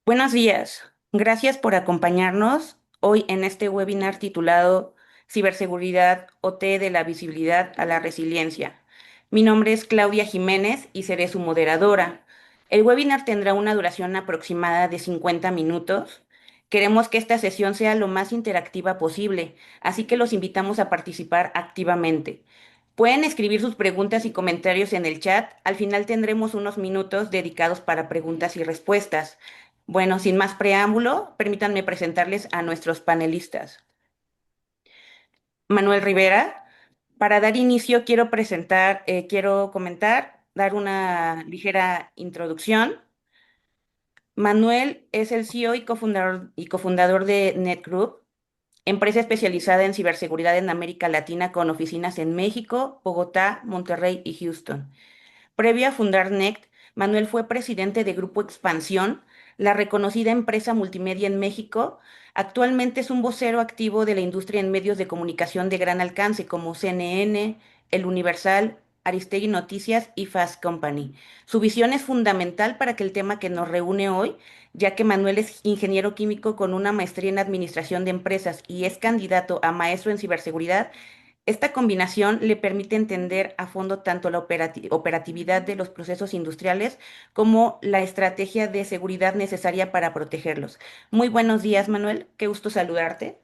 Buenos días. Gracias por acompañarnos hoy en este webinar titulado Ciberseguridad OT de la visibilidad a la resiliencia. Mi nombre es Claudia Jiménez y seré su moderadora. El webinar tendrá una duración aproximada de 50 minutos. Queremos que esta sesión sea lo más interactiva posible, así que los invitamos a participar activamente. Pueden escribir sus preguntas y comentarios en el chat. Al final tendremos unos minutos dedicados para preguntas y respuestas. Bueno, sin más preámbulo, permítanme presentarles a nuestros panelistas. Manuel Rivera, para dar inicio quiero comentar, dar una ligera introducción. Manuel es el CEO y cofundador de NetGroup, empresa especializada en ciberseguridad en América Latina con oficinas en México, Bogotá, Monterrey y Houston. Previo a fundar NECT, Manuel fue presidente de Grupo Expansión, la reconocida empresa multimedia en México. Actualmente es un vocero activo de la industria en medios de comunicación de gran alcance como CNN, El Universal, Aristegui Noticias y Fast Company. Su visión es fundamental para que el tema que nos reúne hoy, ya que Manuel es ingeniero químico con una maestría en administración de empresas y es candidato a maestro en ciberseguridad. Esta combinación le permite entender a fondo tanto la operatividad de los procesos industriales como la estrategia de seguridad necesaria para protegerlos. Muy buenos días, Manuel. Qué gusto saludarte.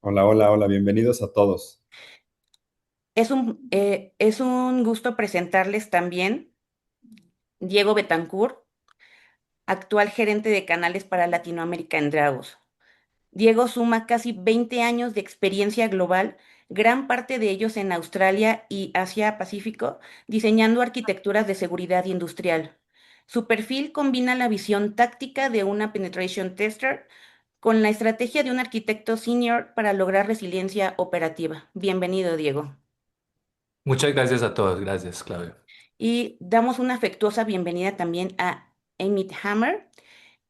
Hola, hola, hola, bienvenidos a todos. Es un gusto presentarles también Diego Betancourt, actual gerente de canales para Latinoamérica en Dragos. Diego suma casi 20 años de experiencia global, gran parte de ellos en Australia y Asia-Pacífico, diseñando arquitecturas de seguridad industrial. Su perfil combina la visión táctica de una penetration tester con la estrategia de un arquitecto senior para lograr resiliencia operativa. Bienvenido, Diego. Muchas gracias a todos. Gracias, Claudio. Y damos una afectuosa bienvenida también a Amit Hammer.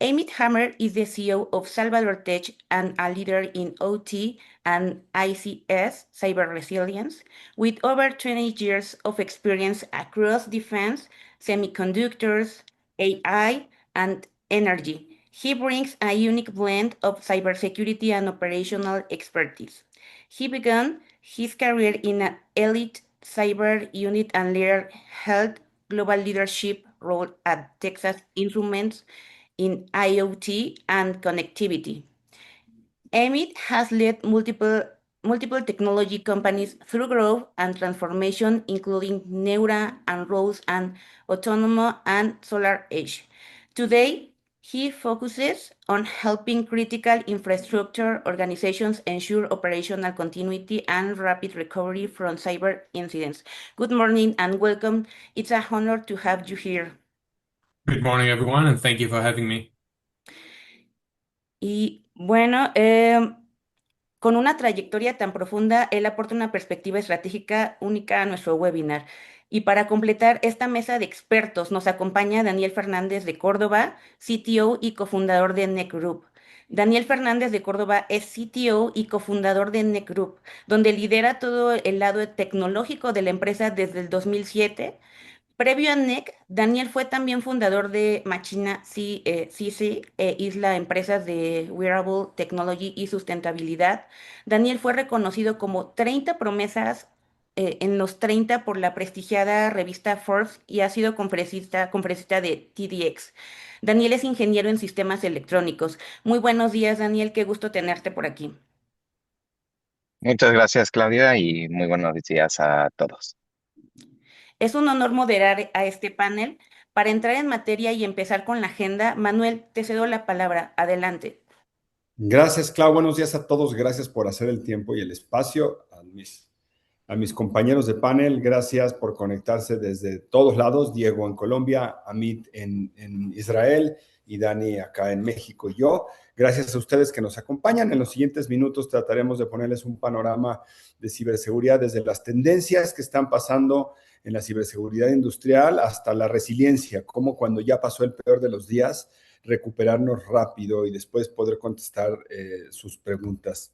Amit Hammer is the CEO of Salvador Tech and a leader in OT and ICS, cyber resilience, with over 20 years of experience across defense, semiconductors, AI, and energy. He brings a unique blend of cybersecurity and operational expertise. He began his career in an elite cyber unit and later held global leadership role at Texas Instruments in IoT and connectivity. Amit has led multiple technology companies through growth and transformation, including Neura and Rose and Autonomo and Solar Edge. Today, he focuses on helping critical infrastructure organizations ensure operational continuity and rapid recovery from cyber incidents. Good morning and welcome. It's a honor to have you here. Good morning, everyone, and thank you for having me. Y bueno, con una trayectoria tan profunda, él aporta una perspectiva estratégica única a nuestro webinar. Y para completar esta mesa de expertos, nos acompaña Daniel Fernández de Córdoba, CTO y cofundador de NEC Group. Daniel Fernández de Córdoba es CTO y cofundador de NEC Group, donde lidera todo el lado tecnológico de la empresa desde el 2007. Previo a NEC, Daniel fue también fundador de Machina CC, Isla Empresas de Wearable Technology y Sustentabilidad. Daniel fue reconocido como 30 promesas en los 30 por la prestigiada revista Forbes y ha sido conferencista de TDX. Daniel es ingeniero en sistemas electrónicos. Muy buenos días, Daniel, qué gusto tenerte por aquí. Muchas gracias, Claudia, y muy buenos días a todos. Es un honor moderar a este panel. Para entrar en materia y empezar con la agenda, Manuel, te cedo la palabra. Adelante. Gracias, Clau. Buenos días a todos. Gracias por hacer el tiempo y el espacio. A mis compañeros de panel, gracias por conectarse desde todos lados. Diego en Colombia, Amit en Israel y Dani acá en México y yo. Gracias a ustedes que nos acompañan. En los siguientes minutos trataremos de ponerles un panorama de ciberseguridad desde las tendencias que están pasando en la ciberseguridad industrial hasta la resiliencia, como cuando ya pasó el peor de los días, recuperarnos rápido y después poder contestar sus preguntas.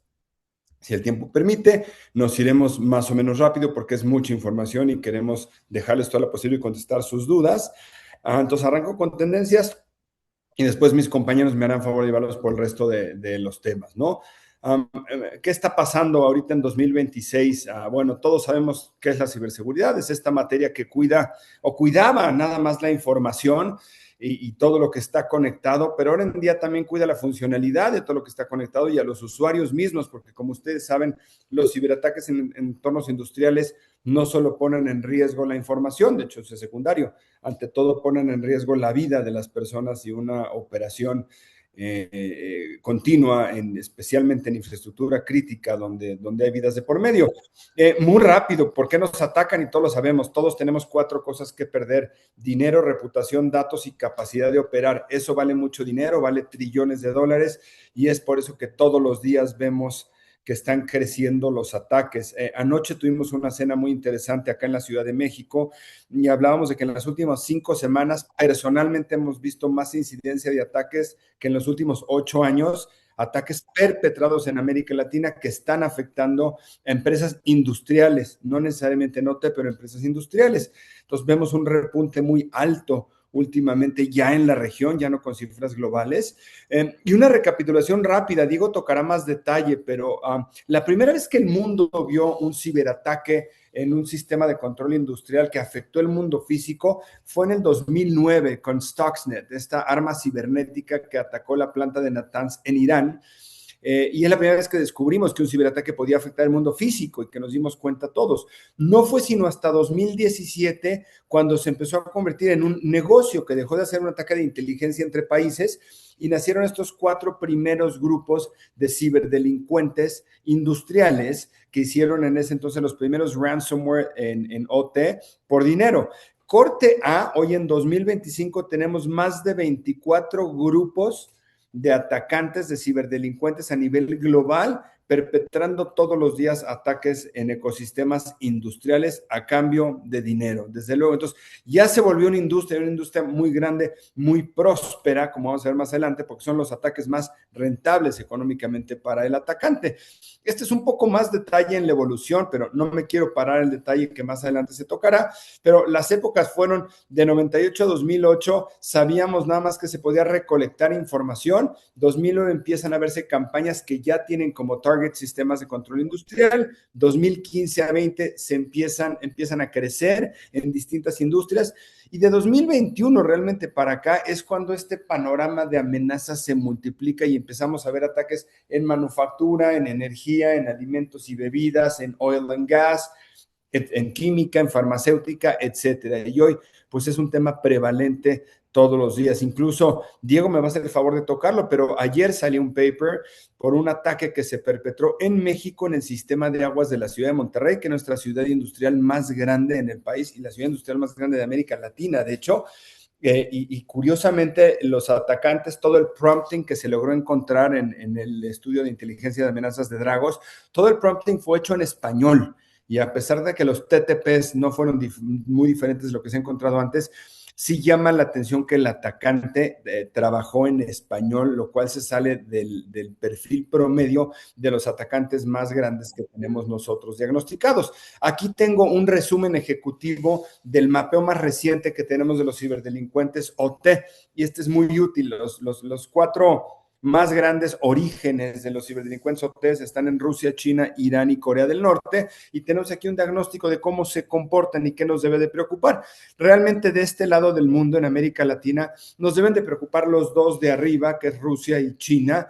Si el tiempo permite, nos iremos más o menos rápido porque es mucha información y queremos dejarles toda la posibilidad y contestar sus dudas. Entonces arranco con tendencias. y después mis compañeros me harán favor de llevarlos por el resto de los temas, ¿no? ¿Qué está pasando ahorita en 2026? Bueno, todos sabemos qué es la ciberseguridad, es esta materia que cuida o cuidaba nada más la información y todo lo que está conectado, pero ahora en día también cuida la funcionalidad de todo lo que está conectado y a los usuarios mismos, porque como ustedes saben, los ciberataques en entornos industriales no solo ponen en riesgo la información, de hecho es secundario, ante todo ponen en riesgo la vida de las personas y una operación continua, especialmente en infraestructura crítica, donde hay vidas de por medio. Muy rápido, ¿por qué nos atacan? Y todos lo sabemos, todos tenemos 4 cosas que perder: dinero, reputación, datos y capacidad de operar. Eso vale mucho dinero, vale trillones de dólares, y es por eso que todos los días vemos que están creciendo los ataques. Anoche tuvimos una cena muy interesante acá en la Ciudad de México y hablábamos de que en las últimas 5 semanas personalmente hemos visto más incidencia de ataques que en los últimos 8 años, ataques perpetrados en América Latina que están afectando a empresas industriales, no necesariamente en OT, pero empresas industriales. Entonces vemos un repunte muy alto últimamente ya en la región, ya no con cifras globales. Y una recapitulación rápida, Diego tocará más detalle, pero la primera vez que el mundo vio un ciberataque en un sistema de control industrial que afectó el mundo físico fue en el 2009 con Stuxnet, esta arma cibernética que atacó la planta de Natanz en Irán. Y es la primera vez que descubrimos que un ciberataque podía afectar el mundo físico y que nos dimos cuenta todos. No fue sino hasta 2017 cuando se empezó a convertir en un negocio que dejó de ser un ataque de inteligencia entre países y nacieron estos 4 primeros grupos de ciberdelincuentes industriales que hicieron en ese entonces los primeros ransomware en OT por dinero. Corte A, hoy en 2025 tenemos más de 24 grupos de atacantes, de ciberdelincuentes a nivel global, perpetrando todos los días ataques en ecosistemas industriales a cambio de dinero, desde luego. Entonces, ya se volvió una industria muy grande, muy próspera, como vamos a ver más adelante, porque son los ataques más rentables económicamente para el atacante. Este es un poco más detalle en la evolución, pero no me quiero parar en el detalle que más adelante se tocará, pero las épocas fueron de 98 a 2008, sabíamos nada más que se podía recolectar información. 2009 empiezan a verse campañas que ya tienen como target sistemas de control industrial. 2015 a 20 se empiezan a crecer en distintas industrias, y de 2021 realmente para acá es cuando este panorama de amenazas se multiplica y empezamos a ver ataques en manufactura, en energía, en alimentos y bebidas, en oil and gas, en química, en farmacéutica, etcétera. Y hoy, pues es un tema prevalente todos los días. Incluso Diego me va a hacer el favor de tocarlo, pero ayer salió un paper por un ataque que se perpetró en México en el sistema de aguas de la ciudad de Monterrey, que es nuestra ciudad industrial más grande en el país y la ciudad industrial más grande de América Latina, de hecho. Y curiosamente, los atacantes, todo el prompting que se logró encontrar en el estudio de inteligencia de amenazas de Dragos, todo el prompting fue hecho en español. Y a pesar de que los TTPs no fueron muy diferentes de lo que se ha encontrado antes, sí llama la atención que el atacante trabajó en español, lo cual se sale del perfil promedio de los atacantes más grandes que tenemos nosotros diagnosticados. Aquí tengo un resumen ejecutivo del mapeo más reciente que tenemos de los ciberdelincuentes OT, y este es muy útil. Los 4 más grandes orígenes de los ciberdelincuentes OT están en Rusia, China, Irán y Corea del Norte, y tenemos aquí un diagnóstico de cómo se comportan y qué nos debe de preocupar. Realmente de este lado del mundo, en América Latina, nos deben de preocupar los 2 de arriba, que es Rusia y China.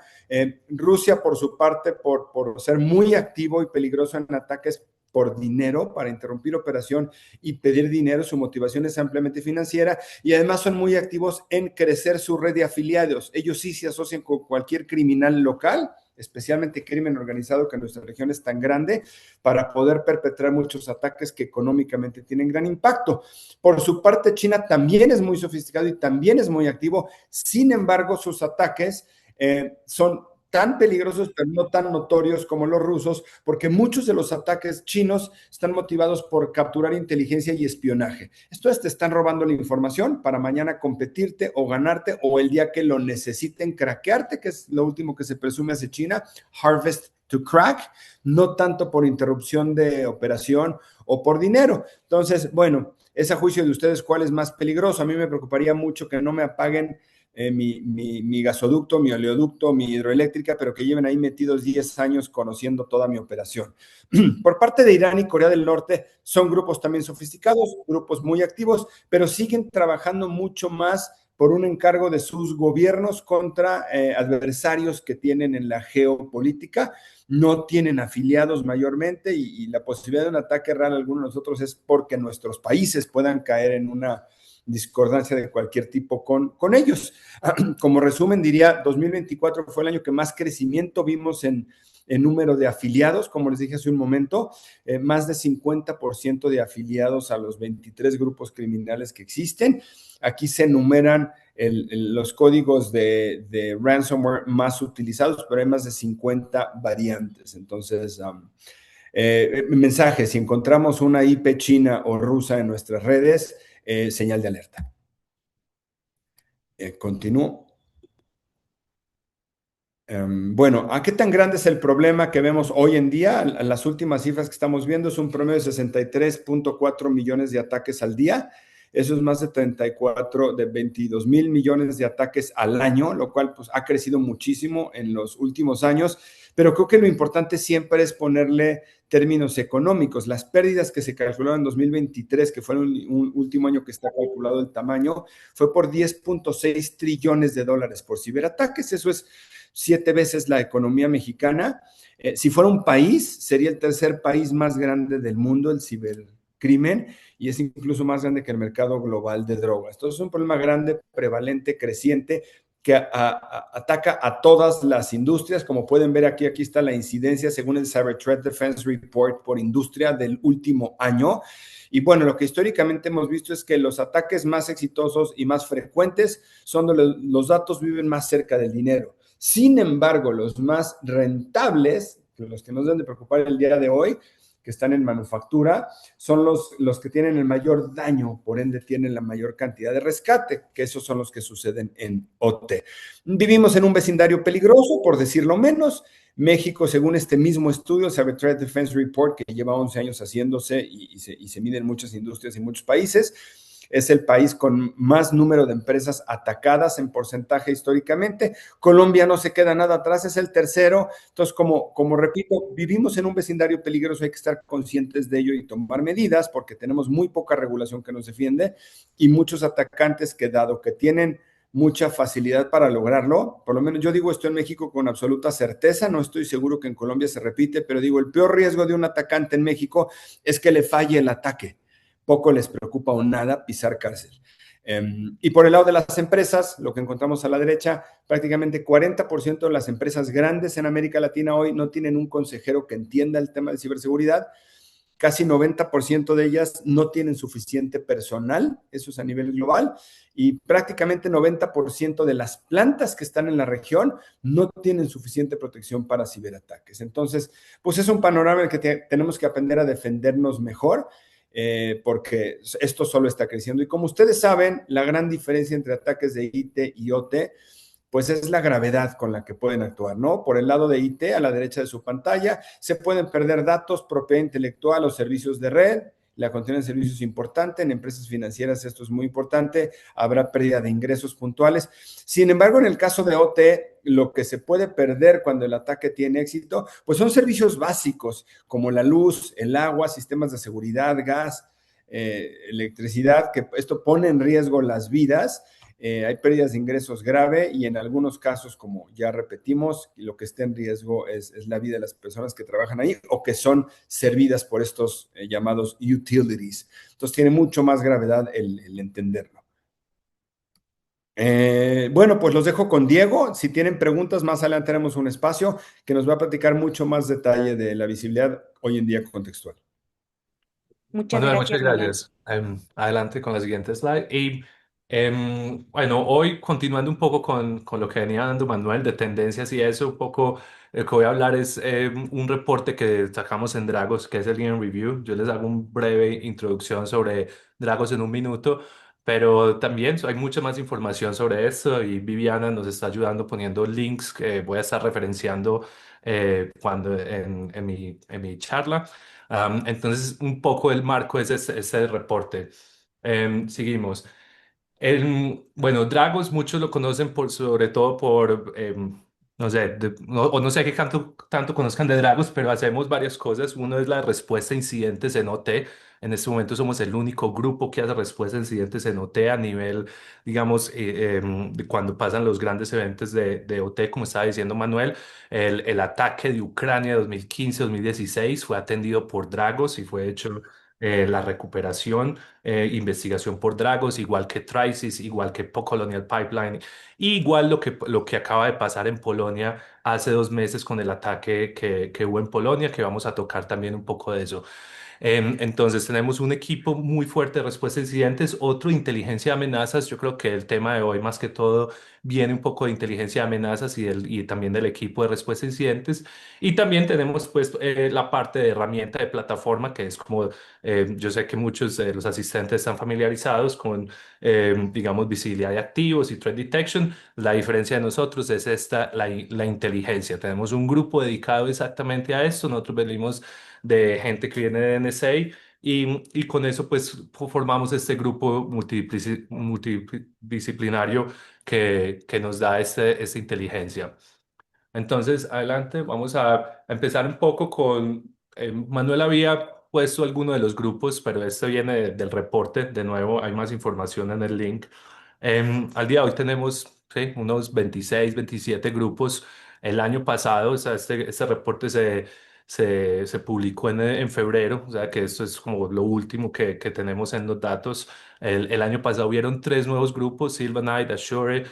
Rusia, por su parte, por ser muy activo y peligroso en ataques por dinero, para interrumpir operación y pedir dinero. Su motivación es ampliamente financiera, y además son muy activos en crecer su red de afiliados. Ellos sí se asocian con cualquier criminal local, especialmente crimen organizado, que en nuestra región es tan grande, para poder perpetrar muchos ataques que económicamente tienen gran impacto. Por su parte, China también es muy sofisticado y también es muy activo. Sin embargo, sus ataques son tan peligrosos, pero no tan notorios como los rusos, porque muchos de los ataques chinos están motivados por capturar inteligencia y espionaje. Esto es, te están robando la información para mañana competirte o ganarte, o el día que lo necesiten craquearte, que es lo último que se presume hace China, harvest to crack, no tanto por interrupción de operación o por dinero. Entonces, bueno, es a juicio de ustedes cuál es más peligroso. A mí me preocuparía mucho que no me apaguen mi gasoducto, mi oleoducto, mi hidroeléctrica, pero que lleven ahí metidos 10 años conociendo toda mi operación. Por parte de Irán y Corea del Norte, son grupos también sofisticados, grupos muy activos, pero siguen trabajando mucho más por un encargo de sus gobiernos contra adversarios que tienen en la geopolítica. No tienen afiliados mayormente y la posibilidad de un ataque real a alguno de nosotros es porque nuestros países puedan caer en una discordancia de cualquier tipo con ellos. Como resumen, diría, 2024 fue el año que más crecimiento vimos en número de afiliados, como les dije hace un momento, más de 50% de afiliados a los 23 grupos criminales que existen. Aquí se enumeran los códigos de ransomware más utilizados, pero hay más de 50 variantes. Entonces, mensaje, si encontramos una IP china o rusa en nuestras redes, señal de alerta. Continúo. Bueno, ¿a qué tan grande es el problema que vemos hoy en día? Las últimas cifras que estamos viendo es un promedio de 63.4 millones de ataques al día. Eso es más de 22 mil millones de ataques al año, lo cual pues, ha crecido muchísimo en los últimos años. Pero creo que lo importante siempre es ponerle términos económicos. Las pérdidas que se calcularon en 2023, que fue un último año que está calculado el tamaño, fue por 10.6 trillones de dólares por ciberataques. Eso es 7 veces la economía mexicana. Si fuera un país, sería el tercer país más grande del mundo, el cibercrimen, y es incluso más grande que el mercado global de drogas. Entonces es un problema grande, prevalente, creciente, que ataca a todas las industrias. Como pueden ver aquí está la incidencia según el Cyber Threat Defense Report por industria del último año. Y bueno, lo que históricamente hemos visto es que los ataques más exitosos y más frecuentes son donde los datos viven más cerca del dinero. Sin embargo, los más rentables, los que nos deben de preocupar el día de hoy, que están en manufactura, son los que tienen el mayor daño, por ende tienen la mayor cantidad de rescate, que esos son los que suceden en OT. Vivimos en un vecindario peligroso, por decirlo menos. México, según este mismo estudio, Cyber Threat Defense Report, que lleva 11 años haciéndose y se mide en muchas industrias y muchos países, es el país con más número de empresas atacadas en porcentaje históricamente. Colombia no se queda nada atrás, es el tercero. Entonces, como repito, vivimos en un vecindario peligroso, hay que estar conscientes de ello y tomar medidas porque tenemos muy poca regulación que nos defiende y muchos atacantes que, dado que tienen mucha facilidad para lograrlo, por lo menos yo digo esto en México con absoluta certeza, no estoy seguro que en Colombia se repite, pero digo, el peor riesgo de un atacante en México es que le falle el ataque. Poco les preocupa o nada pisar cárcel. Y por el lado de las empresas, lo que encontramos a la derecha, prácticamente 40% de las empresas grandes en América Latina hoy no tienen un consejero que entienda el tema de ciberseguridad. Casi 90% de ellas no tienen suficiente personal, eso es a nivel global, y prácticamente 90% de las plantas que están en la región no tienen suficiente protección para ciberataques. Entonces, pues es un panorama en el que tenemos que aprender a defendernos mejor, porque esto solo está creciendo. Y como ustedes saben, la gran diferencia entre ataques de IT y OT, pues es la gravedad con la que pueden actuar, ¿no? Por el lado de IT, a la derecha de su pantalla, se pueden perder datos, propiedad intelectual o servicios de red. La continuidad de servicios es importante, en empresas financieras esto es muy importante, habrá pérdida de ingresos puntuales. Sin embargo, en el caso de OT, lo que se puede perder cuando el ataque tiene éxito, pues son servicios básicos como la luz, el agua, sistemas de seguridad, gas, electricidad, que esto pone en riesgo las vidas. Hay pérdidas de ingresos grave y en algunos casos, como ya repetimos, lo que está en riesgo es la vida de las personas que trabajan ahí o que son servidas por estos llamados utilities. Entonces tiene mucho más gravedad el entenderlo. Bueno, pues los dejo con Diego. Si tienen preguntas, más adelante tenemos un espacio que nos va a platicar mucho más detalle de la visibilidad hoy en día contextual. Muchas Manuel, muchas gracias, Miguel. gracias. Adelante con la siguiente slide. Y bueno, hoy continuando un poco con lo que venía dando Manuel de tendencias y eso, un poco lo que voy a hablar es un reporte que sacamos en Dragos, que es el Lean Review. Yo les hago un breve introducción sobre Dragos en un minuto, pero también hay mucha más información sobre esto y Viviana nos está ayudando poniendo links que voy a estar referenciando cuando en mi charla. Entonces, un poco el marco es este reporte. Seguimos. Bueno, Dragos muchos lo conocen sobre todo por, no sé, o no sé qué tanto conozcan de Dragos, pero hacemos varias cosas. Uno es la respuesta a incidentes en OT. En este momento somos el único grupo que hace respuesta a incidentes en OT a nivel, digamos, de cuando pasan los grandes eventos de OT, como estaba diciendo Manuel. El ataque de Ucrania 2015-2016 fue atendido por Dragos y fue hecho la recuperación investigación por Dragos, igual que Trisis, igual que Colonial Pipeline, y igual lo que acaba de pasar en Polonia hace 2 meses con el ataque que hubo en Polonia, que vamos a tocar también un poco de eso. Entonces tenemos un equipo muy fuerte de respuesta a incidentes, otro inteligencia de amenazas. Yo creo que el tema de hoy más que todo viene un poco de inteligencia de amenazas y también del equipo de respuesta a incidentes. Y también tenemos pues la parte de herramienta de plataforma, que es como yo sé que muchos de los asistentes están familiarizados con, digamos, visibilidad de activos y threat detection. La diferencia de nosotros es la inteligencia. Tenemos un grupo dedicado exactamente a esto. Nosotros venimos de gente que viene de NSA y con eso pues formamos este grupo multidisciplinario que nos da esta inteligencia. Entonces, adelante, vamos a empezar un poco con, Manuel había puesto alguno de los grupos, pero este viene del reporte, de nuevo, hay más información en el link. Al día de hoy tenemos sí, unos 26, 27 grupos. El año pasado, o sea, este reporte se publicó en febrero, o sea que esto es como lo último que tenemos en los datos. El año pasado hubieron tres nuevos grupos, Silvanite, Azure.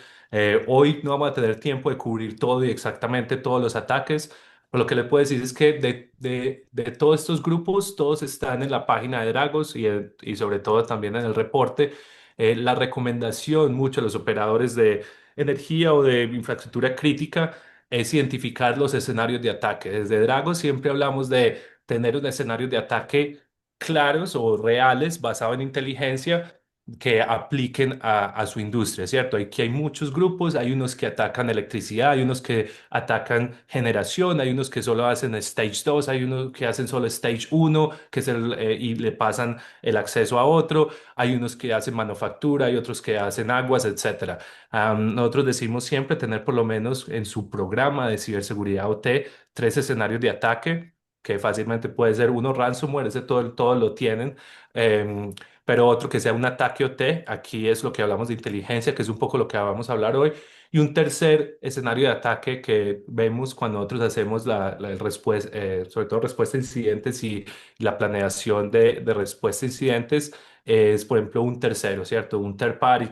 Hoy no vamos a tener tiempo de cubrir todo y exactamente todos los ataques. Pero lo que le puedo decir es que de todos estos grupos, todos están en la página de Dragos y sobre todo también en el reporte. La recomendación mucho a los operadores de energía o de infraestructura crítica es identificar los escenarios de ataque. Desde Dragos siempre hablamos de tener un escenario de ataque claros o reales basado en inteligencia que apliquen a su industria, ¿cierto? Aquí hay muchos grupos, hay unos que atacan electricidad, hay unos que atacan generación, hay unos que solo hacen Stage 2, hay unos que hacen solo Stage 1, que es y le pasan el acceso a otro, hay unos que hacen manufactura, hay otros que hacen aguas, etcétera. Nosotros decimos siempre tener por lo menos en su programa de ciberseguridad OT 3 escenarios de ataque, que fácilmente puede ser uno ransomware, ese todo lo tienen. em, pero otro que sea un ataque OT, aquí es lo que hablamos de inteligencia, que es un poco lo que vamos a hablar hoy, y un tercer escenario de ataque que vemos cuando nosotros hacemos la respuesta, sobre todo respuesta a incidentes y la planeación de respuesta a incidentes, es por ejemplo un tercero, ¿cierto? Un third party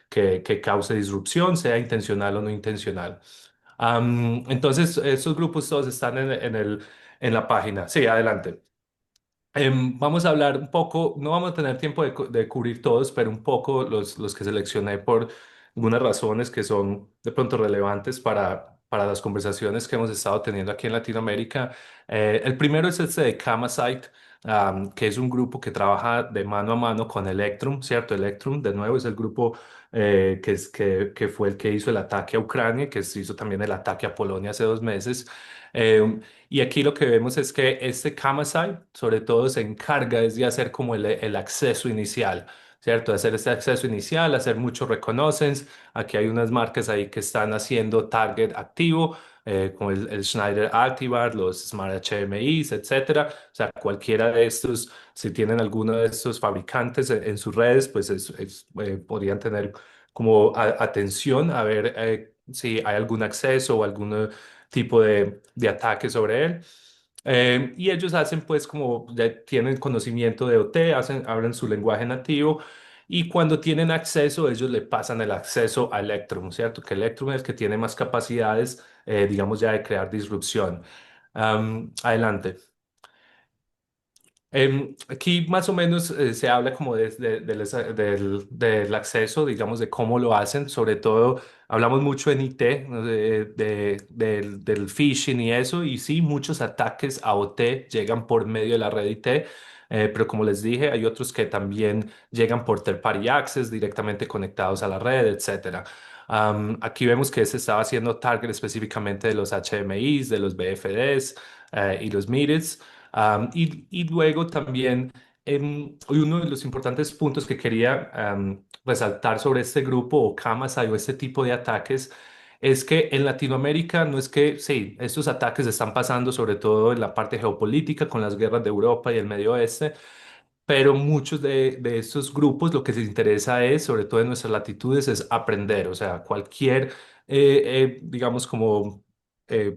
que cause disrupción, sea intencional o no intencional. Entonces, estos grupos todos están en la página. Sí, adelante. Vamos a hablar un poco, no vamos a tener tiempo de cubrir todos, pero un poco los que seleccioné por algunas razones que son de pronto relevantes para las conversaciones que hemos estado teniendo aquí en Latinoamérica. El primero es este de Camasite, que es un grupo que trabaja de mano a mano con Electrum, ¿cierto? Electrum, de nuevo, es el grupo que fue el que hizo el ataque a Ucrania, que se hizo también el ataque a Polonia hace 2 meses. Eh, y aquí lo que vemos es que este Camasite, sobre todo, se encarga es de hacer como el acceso inicial, ¿cierto? Hacer este acceso inicial, hacer mucho reconnaissance. Aquí hay unas marcas ahí que están haciendo target activo, como el Schneider Activar, los Smart HMIs, etcétera. O sea, cualquiera de estos, si tienen alguno de estos fabricantes en sus redes, pues podrían tener como atención a ver si hay algún acceso o algún tipo de ataque sobre él. Y ellos hacen pues como ya tienen conocimiento de OT, hablan su lenguaje nativo y cuando tienen acceso ellos le pasan el acceso a Electrum, ¿cierto? Que Electrum es el que tiene más capacidades, digamos ya de crear disrupción. Adelante. Aquí más o menos se habla como del acceso, digamos, de cómo lo hacen. Sobre todo, hablamos mucho en IT, ¿no? Del phishing y eso. Y sí, muchos ataques a OT llegan por medio de la red IT. Pero como les dije, hay otros que también llegan por third party access, directamente conectados a la red, etcétera. Aquí vemos que se estaba haciendo target específicamente de los HMIs, de los BFDs y los MIDIs. Y luego también uno de los importantes puntos que quería resaltar sobre este grupo o Kamasai o este tipo de ataques es que en Latinoamérica no es que, sí, estos ataques están pasando sobre todo en la parte geopolítica con las guerras de Europa y el Medio Oeste, pero muchos de estos grupos lo que les interesa es, sobre todo en nuestras latitudes, es aprender. O sea, cualquier, digamos, como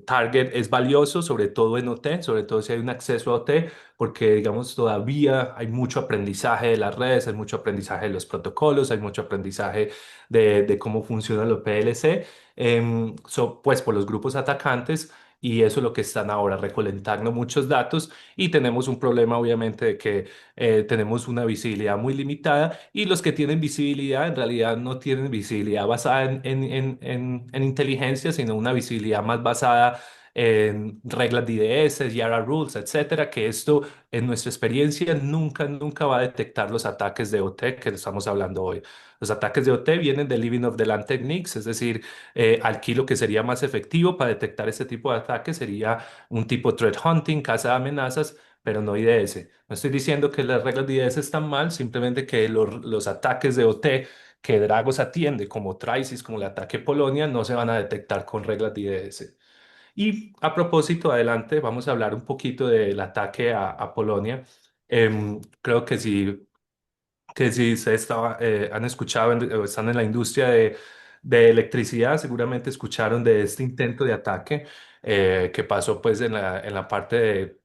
target es valioso, sobre todo en OT, sobre todo si hay un acceso a OT, porque, digamos, todavía hay mucho aprendizaje de las redes, hay mucho aprendizaje de los protocolos, hay mucho aprendizaje de cómo funcionan los PLC, pues por los grupos atacantes. Y eso es lo que están ahora recolectando muchos datos y tenemos un problema obviamente de que tenemos una visibilidad muy limitada y los que tienen visibilidad en realidad no tienen visibilidad basada en inteligencia, sino una visibilidad más basada en reglas de IDS, Yara Rules, etcétera, que esto en nuestra experiencia nunca va a detectar los ataques de OT que estamos hablando hoy. Los ataques de OT vienen de Living of the Land Techniques, es decir, aquí lo que sería más efectivo para detectar este tipo de ataques sería un tipo threat hunting, caza de amenazas, pero no IDS. No estoy diciendo que las reglas de IDS están mal, simplemente que los ataques de OT que Dragos atiende, como Trisis, como el ataque Polonia, no se van a detectar con reglas de IDS. Y a propósito, adelante, vamos a hablar un poquito del ataque a Polonia. Creo que si ustedes han escuchado o están en la industria de electricidad, seguramente escucharon de este intento de ataque que pasó pues en la parte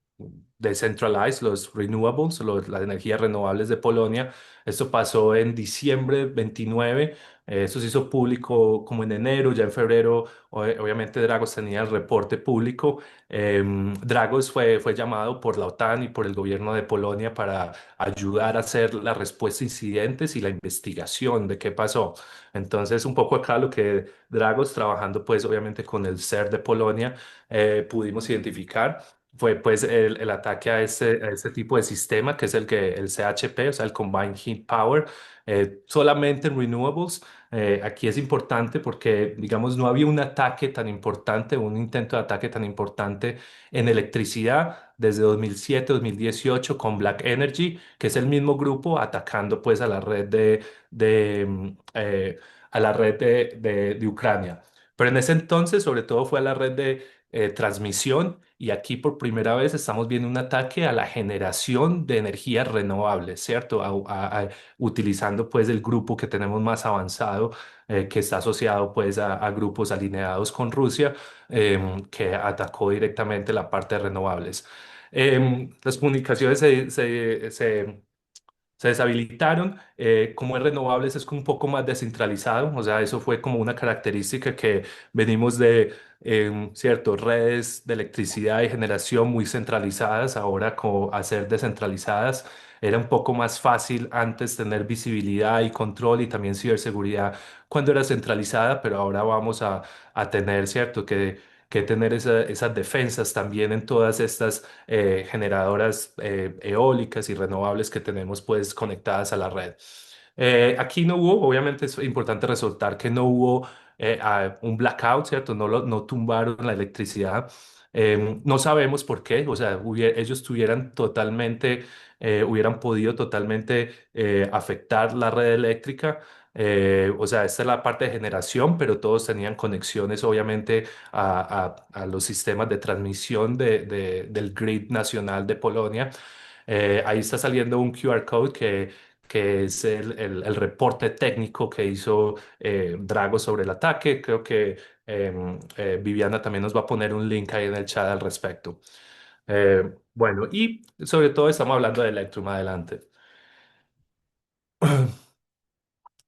de Centralized, los renewables, las energías renovables de Polonia. Esto pasó en diciembre 29. Esto se hizo público como en enero, ya en febrero, obviamente Dragos tenía el reporte público. Dragos fue llamado por la OTAN y por el gobierno de Polonia para ayudar a hacer la respuesta a incidentes y la investigación de qué pasó. Entonces, un poco acá lo que Dragos, trabajando pues obviamente con el CER de Polonia, pudimos identificar fue pues el ataque a este tipo de sistema que es el CHP, o sea, el Combined Heat Power, solamente en renewables. Aquí es importante porque, digamos, no había un ataque tan importante, un intento de ataque tan importante en electricidad desde 2007-2018 con Black Energy, que es el mismo grupo atacando pues a la red a la red de Ucrania. Pero en ese entonces, sobre todo, fue a la red de transmisión y aquí por primera vez estamos viendo un ataque a la generación de energías renovables, ¿cierto? Utilizando pues el grupo que tenemos más avanzado, que está asociado pues a grupos alineados con Rusia, que atacó directamente la parte de renovables. Las comunicaciones se deshabilitaron. Como es renovables es como un poco más descentralizado, o sea, eso fue como una característica que venimos de, cierto, redes de electricidad y generación muy centralizadas, ahora a ser descentralizadas. Era un poco más fácil antes tener visibilidad y control y también ciberseguridad cuando era centralizada, pero ahora vamos a tener, cierto, que tener esas defensas también en todas estas generadoras eólicas y renovables que tenemos pues conectadas a la red. Aquí no hubo, obviamente es importante resaltar que no hubo un blackout, ¿cierto? No tumbaron la electricidad. No sabemos por qué, o sea, ellos hubieran podido totalmente afectar la red eléctrica. O sea, esta es la parte de generación, pero todos tenían conexiones, obviamente, a los sistemas de transmisión del grid nacional de Polonia. Ahí está saliendo un QR code que es el reporte técnico que hizo Drago sobre el ataque. Creo que Viviana también nos va a poner un link ahí en el chat al respecto. Bueno, y sobre todo estamos hablando de Electrum adelante.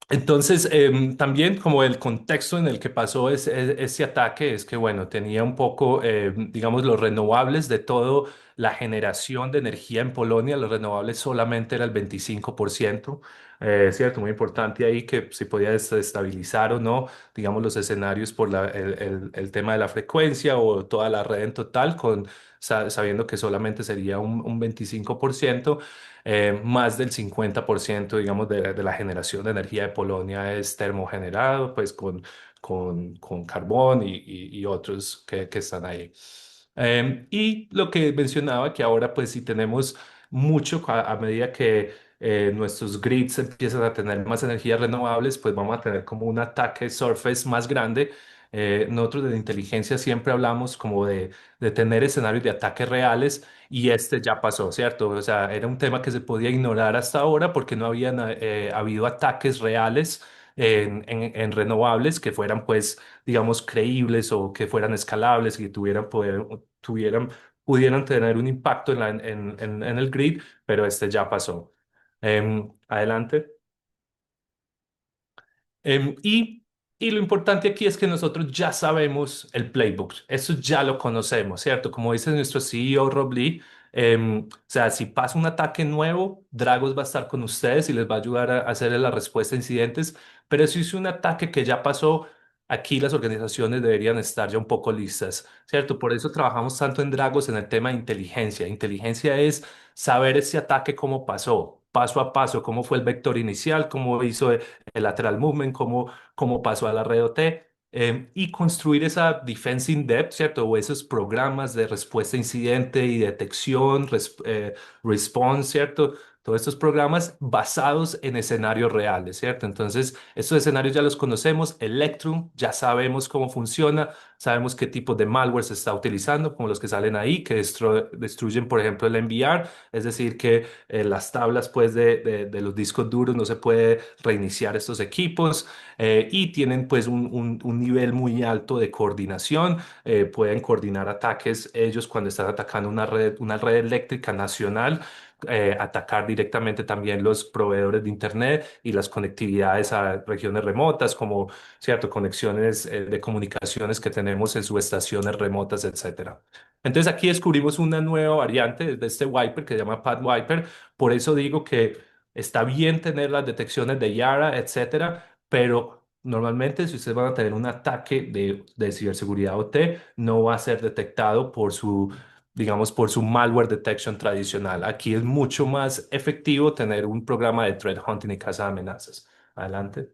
Entonces, también como el contexto en el que pasó ese ataque es que, bueno, tenía un poco, digamos, los renovables de todo la generación de energía en Polonia, los renovables solamente era el 25%, ¿cierto? Muy importante ahí que si podía desestabilizar o no, digamos, los escenarios por el tema de la frecuencia o toda la red en total, sabiendo que solamente sería un 25%. Más del 50%, digamos, de la generación de energía de Polonia es termogenerado, pues con carbón y otros que están ahí. Y lo que mencionaba, que ahora pues si tenemos mucho, a medida que nuestros grids empiezan a tener más energías renovables, pues vamos a tener como un ataque surface más grande. Nosotros de inteligencia siempre hablamos como de tener escenarios de ataques reales y este ya pasó, ¿cierto? O sea, era un tema que se podía ignorar hasta ahora porque no habían habido ataques reales en renovables que fueran, pues, digamos, creíbles o que fueran escalables y que pudieran tener un impacto en el grid, pero este ya pasó. Adelante. Em, y, y lo importante aquí es que nosotros ya sabemos el playbook, eso ya lo conocemos, ¿cierto? Como dice nuestro CEO Rob Lee, o sea, si pasa un ataque nuevo, Dragos va a estar con ustedes y les va a ayudar a hacer la respuesta a incidentes, pero si es un ataque que ya pasó, aquí las organizaciones deberían estar ya un poco listas, ¿cierto? Por eso trabajamos tanto en Dragos en el tema de inteligencia. Inteligencia es saber ese ataque cómo pasó, paso a paso, cómo fue el vector inicial, cómo hizo el lateral movement, cómo pasó a la red OT, y construir esa defense in depth, ¿cierto? O esos programas de respuesta a incidente y detección, response, ¿cierto? Todos estos programas basados en escenarios reales, ¿cierto? Entonces, estos escenarios ya los conocemos, Electrum, ya sabemos cómo funciona, sabemos qué tipo de malware se está utilizando, como los que salen ahí, que destruyen, por ejemplo, el NVR, es decir, que las tablas pues de los discos duros no se puede reiniciar estos equipos, y tienen pues un nivel muy alto de coordinación, pueden coordinar ataques ellos cuando están atacando una red eléctrica nacional, atacar directamente también los proveedores de Internet y las conectividades a regiones remotas, como, cierto, conexiones de comunicaciones que tenemos en subestaciones remotas, etcétera. Entonces aquí descubrimos una nueva variante de este wiper que se llama Pad Wiper. Por eso digo que está bien tener las detecciones de Yara, etcétera, pero normalmente si ustedes van a tener un ataque de ciberseguridad OT, no va a ser detectado por digamos, por su malware detection tradicional. Aquí es mucho más efectivo tener un programa de threat hunting y caza de amenazas. Adelante.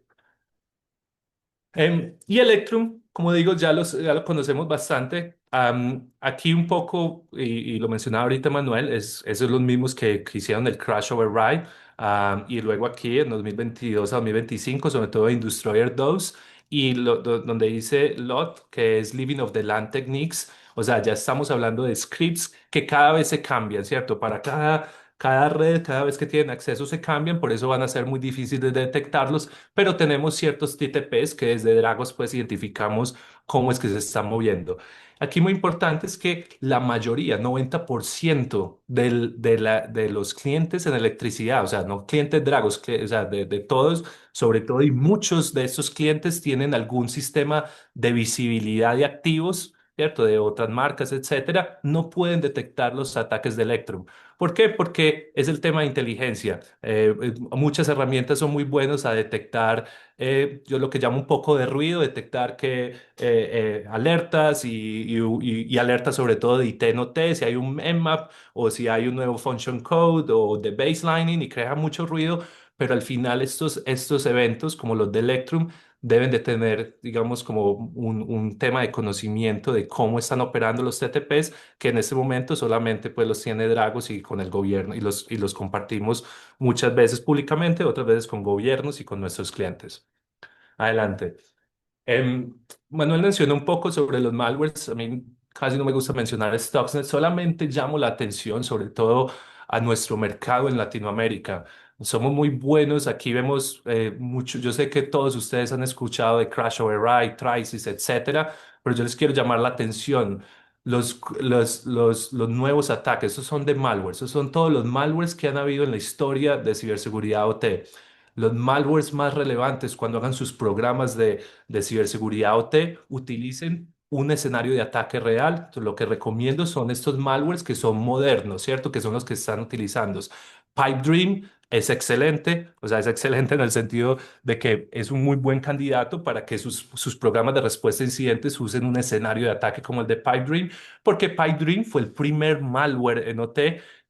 Y Electrum, como digo, ya lo conocemos bastante. Aquí un poco, y lo mencionaba ahorita Manuel, esos son los mismos que hicieron el Crash Override. Y luego aquí en 2022 a 2025, sobre todo en Destroyer 2, y donde dice LOT, que es Living of the Land Techniques. O sea, ya estamos hablando de scripts que cada vez se cambian, ¿cierto? Para cada red, cada vez que tienen acceso se cambian, por eso van a ser muy difíciles de detectarlos, pero tenemos ciertos TTPs que desde Dragos pues identificamos cómo es que se están moviendo. Aquí muy importante es que la mayoría, 90% de los clientes en electricidad, o sea, no clientes Dragos, o sea, de todos, sobre todo, y muchos de estos clientes tienen algún sistema de visibilidad de activos, ¿cierto? De otras marcas, etcétera, no pueden detectar los ataques de Electrum. ¿Por qué? Porque es el tema de inteligencia. Muchas herramientas son muy buenas a detectar, yo lo que llamo un poco de ruido, detectar que alertas y alertas sobre todo de IT no T, si hay un Nmap o si hay un nuevo function code o de baselining y crea mucho ruido, pero al final estos eventos como los de Electrum deben de tener, digamos, como un tema de conocimiento de cómo están operando los TTPs, que en este momento solamente pues los tiene Dragos y con el gobierno y los compartimos muchas veces públicamente, otras veces con gobiernos y con nuestros clientes. Adelante. Em, Manuel mencionó un poco sobre los malwares. A mí casi no me gusta mencionar Stuxnet, solamente llamo la atención sobre todo a nuestro mercado en Latinoamérica. Somos muy buenos, aquí vemos mucho, yo sé que todos ustedes han escuchado de Crash Override, Trisis, etcétera, pero yo les quiero llamar la atención. Los nuevos ataques, esos son de malware, esos son todos los malwares que han habido en la historia de ciberseguridad OT. Los malwares más relevantes cuando hagan sus programas de ciberseguridad OT, utilicen un escenario de ataque real. Entonces, lo que recomiendo son estos malwares que son modernos, ¿cierto? Que son los que están utilizando. Pipe Dream es excelente, o sea, es excelente en el sentido de que es un muy buen candidato para que sus programas de respuesta a incidentes usen un escenario de ataque como el de Pipe Dream, porque Pipe Dream fue el primer malware en OT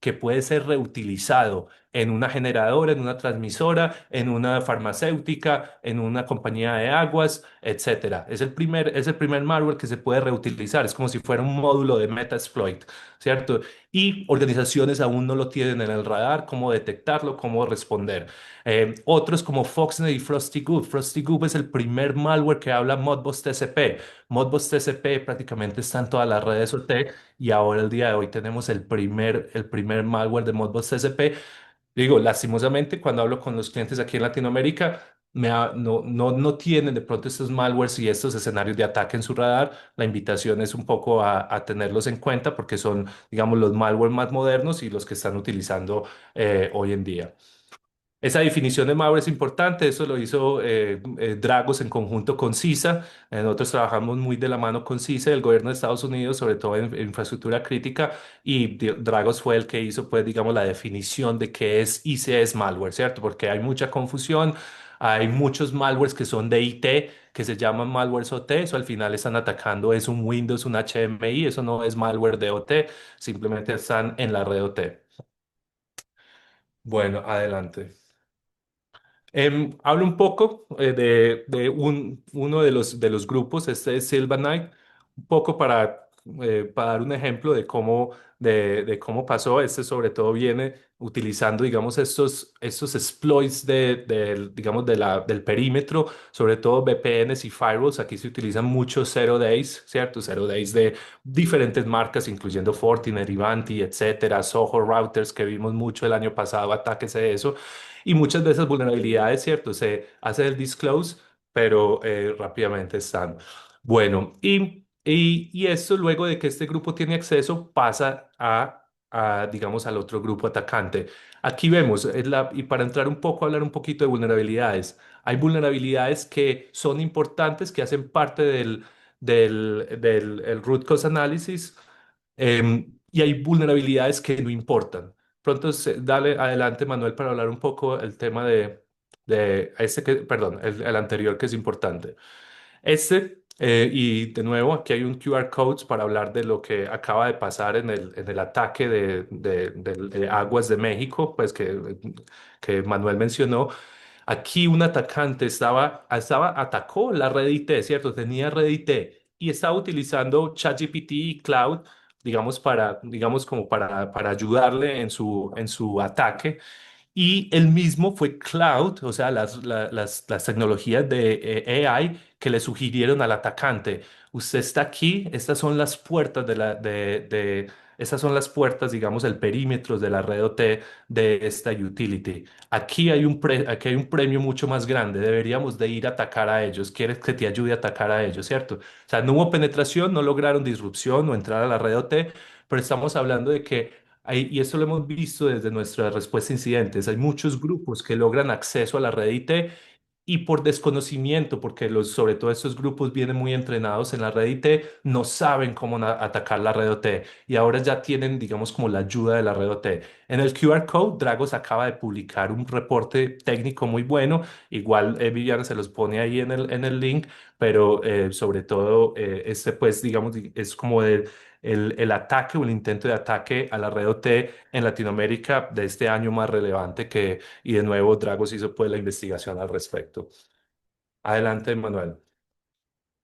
que puede ser reutilizado en una generadora, en una transmisora, en una farmacéutica, en una compañía de aguas, etcétera. Es el primer malware que se puede reutilizar. Es como si fuera un módulo de Metasploit, ¿cierto? Y organizaciones aún no lo tienen en el radar, cómo detectarlo, cómo responder. Otros como Foxnet y Frosty Goop. Frosty Goop es el primer malware que habla Modbus TCP. Modbus TCP prácticamente está en todas las redes OT y ahora el día de hoy tenemos el primer malware de Modbus TCP. Digo, lastimosamente, cuando hablo con los clientes aquí en Latinoamérica, no tienen de pronto estos malwares y estos escenarios de ataque en su radar. La invitación es un poco a tenerlos en cuenta porque son, digamos, los malware más modernos y los que están utilizando hoy en día. Esa definición de malware es importante, eso lo hizo Dragos en conjunto con CISA. Nosotros trabajamos muy de la mano con CISA, el gobierno de Estados Unidos, sobre todo en infraestructura crítica, y Dragos fue el que hizo, pues, digamos, la definición de qué es y qué es malware, ¿cierto? Porque hay mucha confusión, hay muchos malwares que son de IT, que se llaman malwares OT, eso al final están atacando, es un Windows, un HMI, eso no es malware de OT, simplemente están en la red OT. Bueno, adelante. Hablo un poco de uno de los grupos, este es Silvernight, un poco para dar un ejemplo de cómo pasó. Este sobre todo viene utilizando, digamos, estos exploits digamos, del perímetro, sobre todo VPNs y firewalls. Aquí se utilizan muchos Zero Days, ¿cierto? Zero Days de diferentes marcas, incluyendo Fortinet, Ivanti, etcétera, Soho Routers, que vimos mucho el año pasado, ataques de eso. Y muchas de esas vulnerabilidades, ¿cierto? Se hace el disclose, pero rápidamente están. Bueno, y esto luego de que este grupo tiene acceso pasa digamos, al otro grupo atacante. Aquí vemos, y para entrar un poco, hablar un poquito de vulnerabilidades. Hay vulnerabilidades que son importantes, que hacen parte del el root cause analysis, y hay vulnerabilidades que no importan. Pronto, dale adelante, Manuel, para hablar un poco el tema perdón, el anterior que es importante. Y de nuevo, aquí hay un QR code para hablar de lo que acaba de pasar en el ataque de Aguas de México, pues que Manuel mencionó. Aquí un atacante atacó la red IT, ¿cierto? Tenía red IT y estaba utilizando ChatGPT y Cloud, digamos como para ayudarle en su ataque. Y el mismo fue Cloud, o sea, las tecnologías de AI que le sugirieron al atacante. Usted está aquí, estas son las puertas estas son las puertas, digamos, el perímetro de la red OT de esta utility. Aquí hay un premio mucho más grande. Deberíamos de ir a atacar a ellos. ¿Quieres que te ayude a atacar a ellos, cierto? O sea, no hubo penetración, no lograron disrupción o entrar a la red OT, pero estamos hablando de que y esto lo hemos visto desde nuestra respuesta a incidentes. Hay muchos grupos que logran acceso a la red IT y por desconocimiento, porque sobre todo estos grupos vienen muy entrenados en la red IT, no saben cómo atacar la red OT y ahora ya tienen, digamos, como la ayuda de la red OT. En el QR Code, Dragos acaba de publicar un reporte técnico muy bueno. Igual Viviana se los pone ahí en el link, pero sobre todo pues, digamos, es como el ataque o el intento de ataque a la red OT en Latinoamérica de este año más relevante y de nuevo Dragos hizo pues la investigación al respecto. Adelante, Manuel.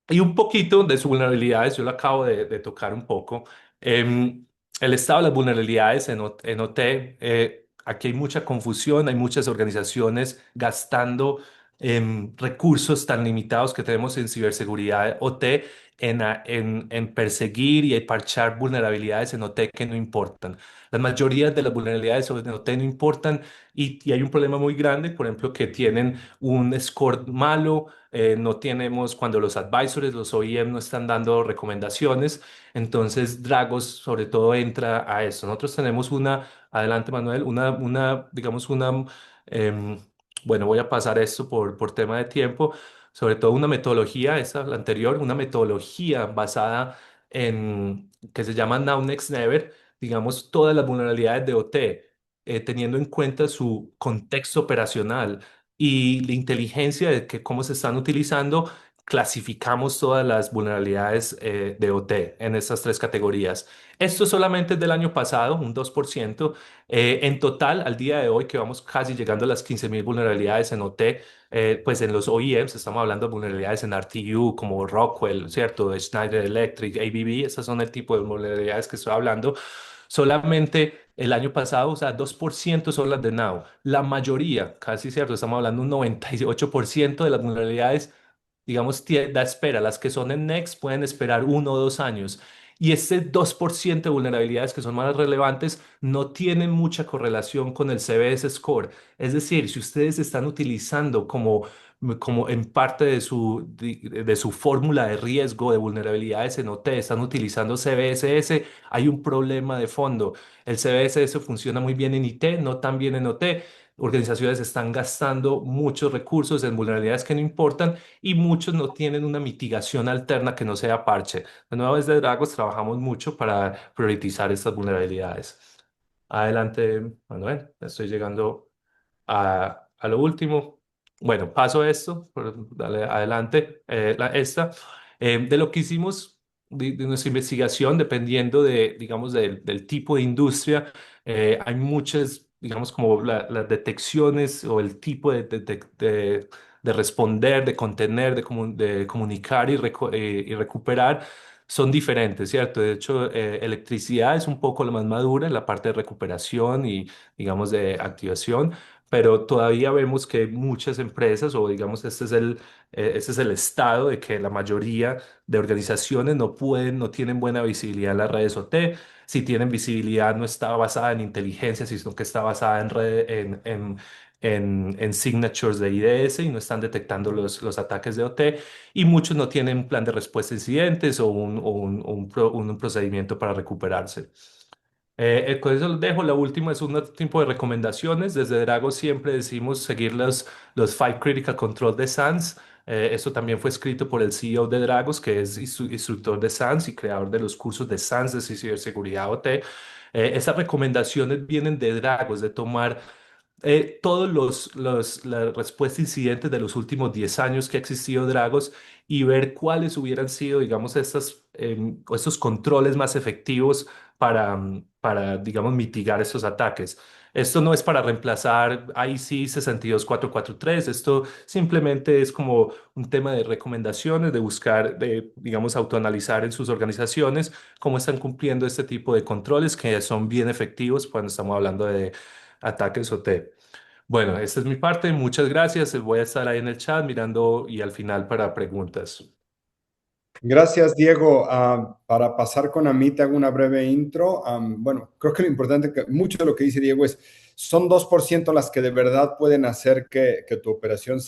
Y un poquito de sus vulnerabilidades, yo lo acabo de tocar un poco. El estado de las vulnerabilidades en OT, aquí hay mucha confusión, hay muchas organizaciones gastando recursos tan limitados que tenemos en ciberseguridad OT en perseguir y parchar vulnerabilidades en OT que no importan. La mayoría de las vulnerabilidades en OT no importan y hay un problema muy grande, por ejemplo, que tienen un score malo. No tenemos cuando los advisors, los OEM no están dando recomendaciones, entonces Dragos sobre todo entra a eso. Nosotros tenemos adelante Manuel, digamos em, bueno, voy a pasar esto por tema de tiempo, sobre todo una metodología, esta la anterior, una metodología basada que se llama Now Next Never, digamos todas las vulnerabilidades de OT, teniendo en cuenta su contexto operacional y la inteligencia de cómo se están utilizando, clasificamos todas las vulnerabilidades de OT en estas tres categorías. Esto solamente es del año pasado, un 2%. En total, al día de hoy, que vamos casi llegando a las 15.000 vulnerabilidades en OT, pues en los OEMs estamos hablando de vulnerabilidades en RTU como Rockwell, ¿cierto? Schneider Electric, ABB, esas son el tipo de vulnerabilidades que estoy hablando. Solamente el año pasado, o sea, 2% son las de Now. La mayoría, casi cierto, estamos hablando de un 98% de las vulnerabilidades, digamos, da espera. Las que son en Next pueden esperar 1 o 2 años. Y este 2% de vulnerabilidades que son más relevantes no tienen mucha correlación con el CVS Score. Es decir, si ustedes están utilizando como en parte de su fórmula de riesgo de vulnerabilidades en OT, están utilizando CVSS, hay un problema de fondo. El CVSS funciona muy bien en IT, no tan bien en OT. Organizaciones están gastando muchos recursos en vulnerabilidades que no importan y muchos no tienen una mitigación alterna que no sea parche. De nuevo, desde Dragos trabajamos mucho para priorizar estas vulnerabilidades. Adelante, Manuel, estoy llegando a lo último. Bueno, paso esto, dale adelante, esta. De lo que hicimos, de nuestra investigación, dependiendo de, digamos, del tipo de industria, hay muchas, digamos, como las detecciones o el tipo de responder, de contener, de comunicar y recuperar son diferentes, ¿cierto? De hecho, electricidad es un poco la más madura en la parte de recuperación y, digamos, de activación, pero todavía vemos que muchas empresas, o digamos, este es el estado de que la mayoría de organizaciones no tienen buena visibilidad en las redes OT. Si tienen visibilidad, no está basada en inteligencia, sino que está basada en signatures de IDS y no están detectando los ataques de OT. Y muchos no tienen un plan de respuesta a incidentes o un procedimiento para recuperarse. Con eso los dejo. La última es un tipo de recomendaciones. Desde Drago siempre decimos seguir los Five Critical Control de SANS. Esto también fue escrito por el CEO de Dragos, que es instructor de SANS y creador de los cursos de SANS de ciberseguridad OT. Esas recomendaciones vienen de Dragos, de tomar todos la respuesta a incidentes de los últimos 10 años que ha existido Dragos y ver cuáles hubieran sido, digamos, estos controles más efectivos para, digamos, mitigar estos ataques. Esto no es para reemplazar IC 62443, esto simplemente es como un tema de recomendaciones, de buscar, digamos, autoanalizar en sus organizaciones cómo están cumpliendo este tipo de controles que son bien efectivos cuando estamos hablando de ataques OT. Bueno, esta es mi parte. Muchas gracias. Voy a estar ahí en el chat mirando y al final para preguntas. Gracias, Diego. Para pasar con Amit, hago una breve intro. Bueno, creo que lo importante, mucho de lo que dice Diego es, son 2% las que de verdad pueden hacer que tu operación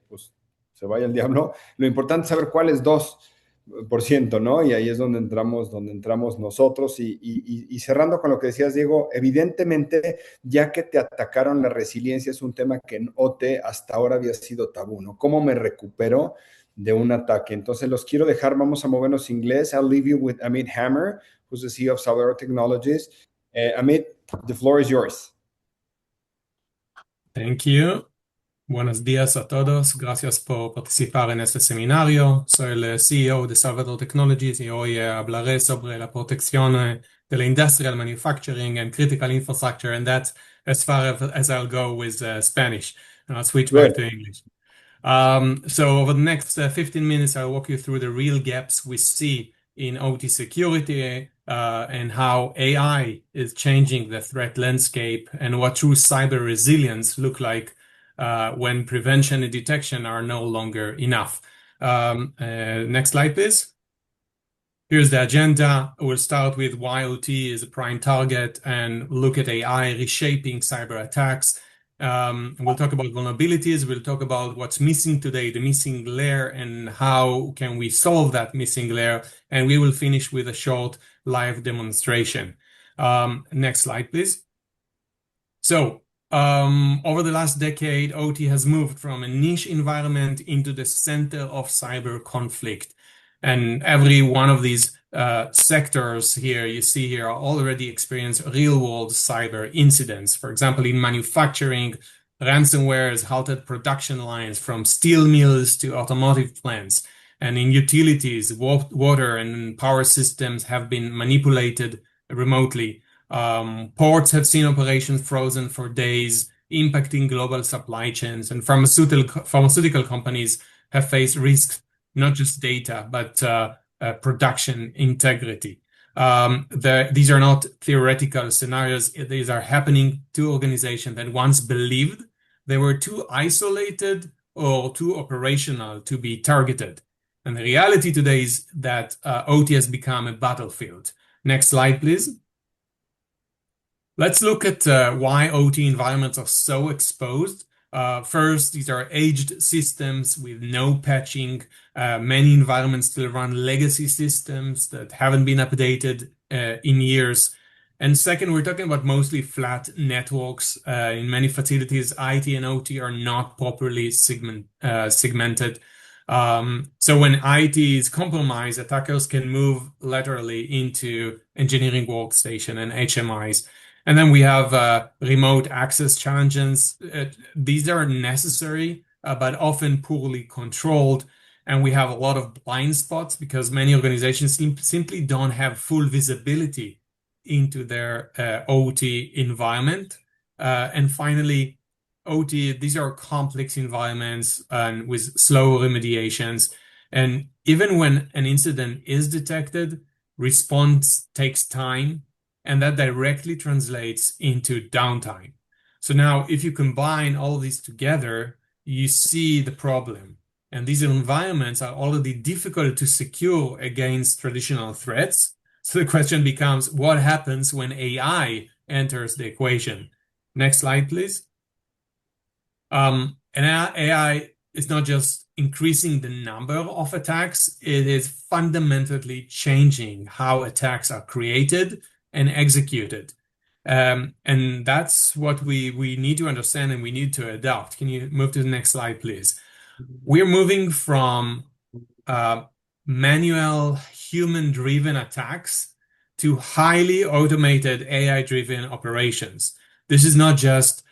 pues, se vaya al diablo. Lo importante es saber cuáles 2%, ¿no? Y ahí es donde entramos nosotros. Y cerrando con lo que decías, Diego, evidentemente, ya que te atacaron, la resiliencia es un tema que en OT hasta ahora había sido tabú, ¿no? ¿Cómo me recupero de un ataque? Entonces los quiero dejar, vamos a movernos inglés. I'll leave you with Amit Hammer, who's the CEO of Salvador Technologies. Amit, the floor is yours. Thank you. Buenos días a todos. Gracias por participar en este seminario. Soy el CEO de Salvador Technologies y hoy hablaré sobre la protección de la industrial manufacturing and critical infrastructure, and that's as far as I'll go with Spanish. And I'll switch back to English. So over the next 15 minutes, I'll walk you through the real gaps we see in OT security and how AI is changing the threat landscape and what true cyber resilience look like when prevention and detection are no longer enough. Next slide, please. Here's the agenda. We'll start with why OT is a prime target and look at AI reshaping cyber attacks. We'll talk about vulnerabilities. We'll talk about what's missing today, the missing layer, and how can we solve that missing layer. And we will finish with a short live demonstration. Next slide, please. So, over the last decade, OT has moved from a niche environment into the center of cyber conflict. And every one of these sectors here you see here are already experience real-world cyber incidents. For example, in manufacturing, ransomware has halted production lines from steel mills to automotive plants. And in utilities, water and power systems have been manipulated remotely. Ports have seen operations frozen for days, impacting global supply chains. And pharmaceutical companies have faced risks, not just data, but production integrity. These are not theoretical scenarios. These are happening to organizations that once believed they were too isolated or too operational to be targeted. And the reality today is that OT has become a battlefield. Next slide, please. Let's look at why OT environments are so exposed. First, these are aged systems with no patching. Many environments still run legacy systems that haven't been updated in years. And second, we're talking about mostly flat networks. In many facilities, IT and OT are not properly segmented. So when IT is compromised, attackers can move laterally into engineering workstation and HMIs. And then we have remote access challenges. These are necessary, but often poorly controlled. And we have a lot of blind spots because many organizations simply don't have full visibility into their OT environment. And finally, OT, these are complex environments and with slow remediations. And even when an incident is detected, response takes time, and that directly translates into downtime. So now, if you combine all of these together, you see the problem. And these environments are already difficult to secure against traditional threats. So the question becomes, what happens when AI enters the equation? Next slide, please. And AI is not just increasing the number of attacks, it is fundamentally changing how attacks are created and executed. And that's what we need to understand and we need to adopt. Can you move to the next slide, please? We're moving from manual human-driven attacks to highly automated AI-driven operations. This is not just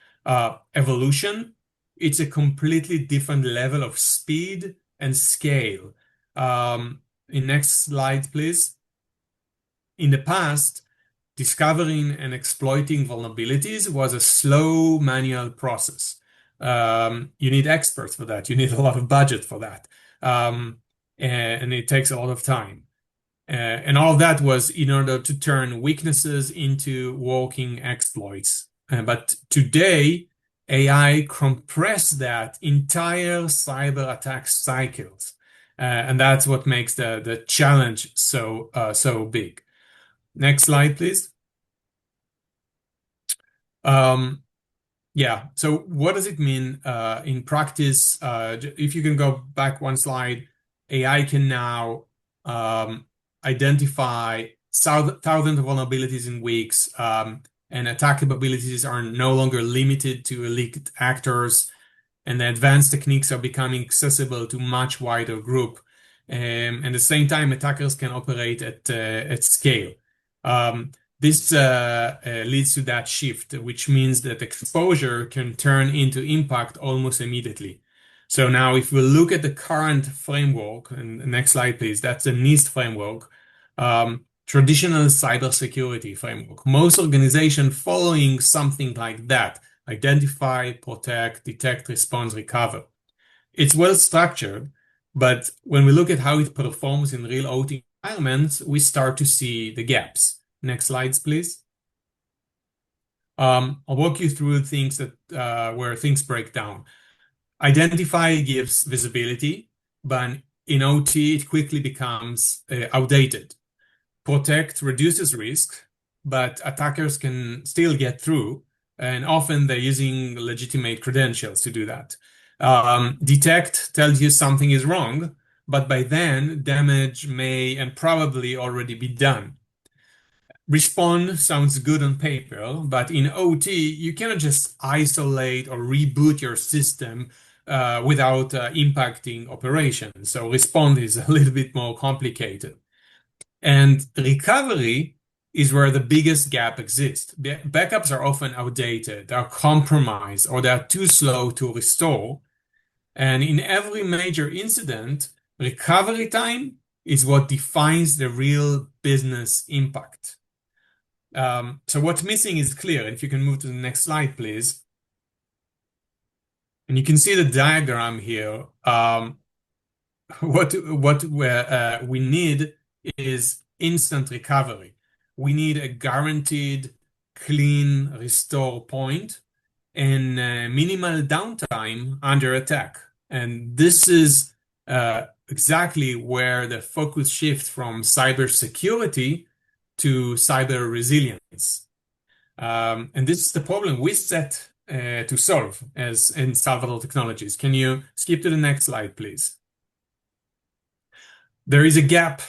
evolution, it's a completely different level of speed and scale. Next slide, please. In the past, discovering and exploiting vulnerabilities was a slow manual process. You need experts for that. You need a lot of budget for that. And it takes a lot of time. And all of that was in order to turn weaknesses into working exploits. But today, AI compressed that entire cyber attack cycles. And that's what makes the challenge so big. Next slide, please. Yeah, so what does it mean in practice? If you can go back one slide, AI can now identify thousands of vulnerabilities in weeks, and attack capabilities are no longer limited to elite actors, and the advanced techniques are becoming accessible to much wider group. And at the same time, attackers can operate at scale. This leads to that shift, which means that exposure can turn into impact almost immediately. So now if we look at the current framework, and next slide, please, that's the NIST framework, traditional cybersecurity framework. Most organizations following something like that: identify, protect, detect, respond, recover. It's well structured, but when we look at how it performs in real OT environments, we start to see the gaps. Next slides, please. I'll walk you through things that where things break down. Identify gives visibility, but in OT it quickly becomes outdated. Protect reduces risk, but attackers can still get through, and often they're using legitimate credentials to do that. Detect tells you something is wrong, but by then damage may and probably already be done. Respond sounds good on paper, but in OT, you cannot just isolate or reboot your system without impacting operations. So respond is a little bit more complicated. And recovery is where the biggest gap exists. Backups are often outdated, they are compromised, or they are too slow to restore. And in every major incident, recovery time is what defines the real business impact. So what's missing is clear. If you can move to the next slide, please. And you can see the diagram here. What we need is instant recovery. We need a guaranteed clean restore point and minimal downtime under attack. And this is exactly where the focus shifts from cybersecurity to cyber resilience. And this is the problem we set to solve as in Salvador Technologies. Can you skip to the next slide, please? There is a gap